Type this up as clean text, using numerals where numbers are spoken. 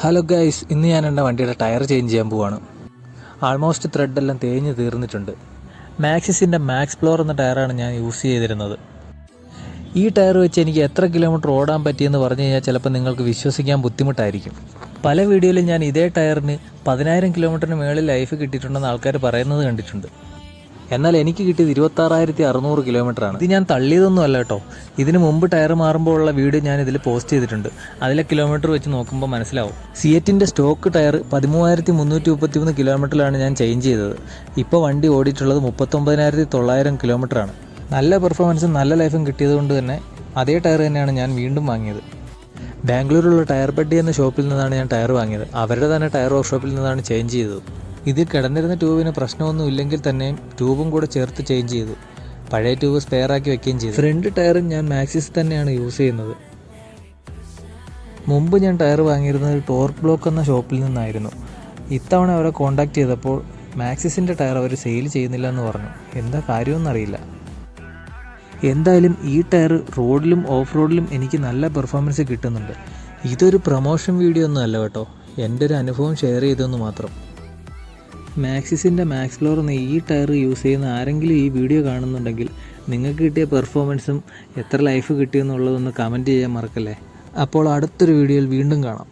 Hello guys, ഇന്ന് ഞാൻ എൻ്റെ വണ്ടിയുടെ ടയർ ചേഞ്ച് ചെയ്യാൻ പോവാണ്. ആൾമോസ്റ്റ് ത്രെഡെല്ലാം തേഞ്ഞ് തീർന്നിട്ടുണ്ട്. മാക്സിസിൻ്റെ മാക്സ് ഫ്ലോർ എന്ന ടയറാണ് ഞാൻ യൂസ് ചെയ്തിരുന്നത്. ഈ ടയർ വെച്ച് എനിക്ക് എത്ര കിലോമീറ്റർ ഓടാൻ പറ്റിയെന്ന് പറഞ്ഞു കഴിഞ്ഞാൽ ചിലപ്പോൾ നിങ്ങൾക്ക് വിശ്വസിക്കാൻ ബുദ്ധിമുട്ടായിരിക്കും. പല വീഡിയോയിലും ഞാൻ ഇതേ ടയറിന് 10,000 കിലോമീറ്ററിന് മേളിൽ ലൈഫ് കിട്ടിയിട്ടുണ്ടെന്ന് ആൾക്കാർ പറയുന്നത് കണ്ടിട്ടുണ്ട്. എന്നാൽ എനിക്ക് കിട്ടിയത് 26,600 കിലോമീറ്ററാണ്. ഇത് ഞാൻ തള്ളിയതൊന്നും അല്ല കേട്ടോ. ഇതിന് മുമ്പ് ടയർ മാറുമ്പോൾ ഉള്ള വീഡിയോ ഞാൻ ഇതിൽ പോസ്റ്റ് ചെയ്തിട്ടുണ്ട്. അതിലെ കിലോമീറ്റർ വെച്ച് നോക്കുമ്പോൾ മനസ്സിലാവും. സിയറ്റിൻ്റെ സ്റ്റോക്ക് ടയർ 13,333 കിലോമീറ്ററിലാണ് ഞാൻ ചേഞ്ച് ചെയ്തത്. ഇപ്പോൾ വണ്ടി ഓടിയിട്ടുള്ളത് 39,900 കിലോമീറ്ററാണ്. നല്ല പെർഫോമൻസും നല്ല ലൈഫും കിട്ടിയതുകൊണ്ട് തന്നെ അതേ ടയർ തന്നെയാണ് ഞാൻ വീണ്ടും വാങ്ങിയത്. ബാംഗ്ലൂരിലുള്ള ടയർ പെട്ടി എന്ന ഷോപ്പിൽ നിന്നാണ് ഞാൻ ടയർ വാങ്ങിയത്. അവരുടെ തന്നെ ടയർ വർക്ക്ഷോപ്പിൽ നിന്നാണ് ചേഞ്ച് ചെയ്തത്. ഇതിൽ കിടന്നിരുന്ന ട്യൂബിന് പ്രശ്നമൊന്നും ഇല്ലെങ്കിൽ തന്നെയും ട്യൂബും കൂടെ ചേർത്ത് ചേഞ്ച് ചെയ്തു. പഴയ ട്യൂബ് സ്പെയറാക്കി വെക്കുകയും ചെയ്തു. ഫ്രണ്ട് ടയറും ഞാൻ മാക്സിസ് തന്നെയാണ് യൂസ് ചെയ്യുന്നത്. മുമ്പ് ഞാൻ ടയർ വാങ്ങിയിരുന്നത് ടോർക്ക് ബ്ലോക്ക് എന്ന ഷോപ്പിൽ നിന്നായിരുന്നു. ഇത്തവണ അവരെ കോൺടാക്ട് ചെയ്തപ്പോൾ മാക്സിസിൻ്റെ ടയർ അവർ സെയിൽ ചെയ്യുന്നില്ല എന്ന് പറഞ്ഞു. എന്താ കാര്യമൊന്നറിയില്ല. എന്തായാലും ഈ ടയർ റോഡിലും ഓഫ് റോഡിലും എനിക്ക് നല്ല പെർഫോമൻസ് കിട്ടുന്നുണ്ട്. ഇതൊരു പ്രൊമോഷൻ വീഡിയോ ഒന്നും അല്ല കേട്ടോ, എൻ്റെ ഒരു അനുഭവം ഷെയർ ചെയ്തെന്ന് മാത്രം. മാക്സിസിൻ്റെ മാക്സ് ഫ്ലോർ എന്ന ഈ ടയർ യൂസ് ചെയ്യുന്ന ആരെങ്കിലും ഈ വീഡിയോ കാണുന്നുണ്ടെങ്കിൽ നിങ്ങൾക്ക് കിട്ടിയ പെർഫോമൻസും എത്ര ലൈഫ് കിട്ടിയെന്നുള്ളതൊന്ന് കമൻറ്റ് ചെയ്യാൻ മറക്കല്ലേ. അപ്പോൾ അടുത്തൊരു വീഡിയോയിൽ വീണ്ടും കാണാം.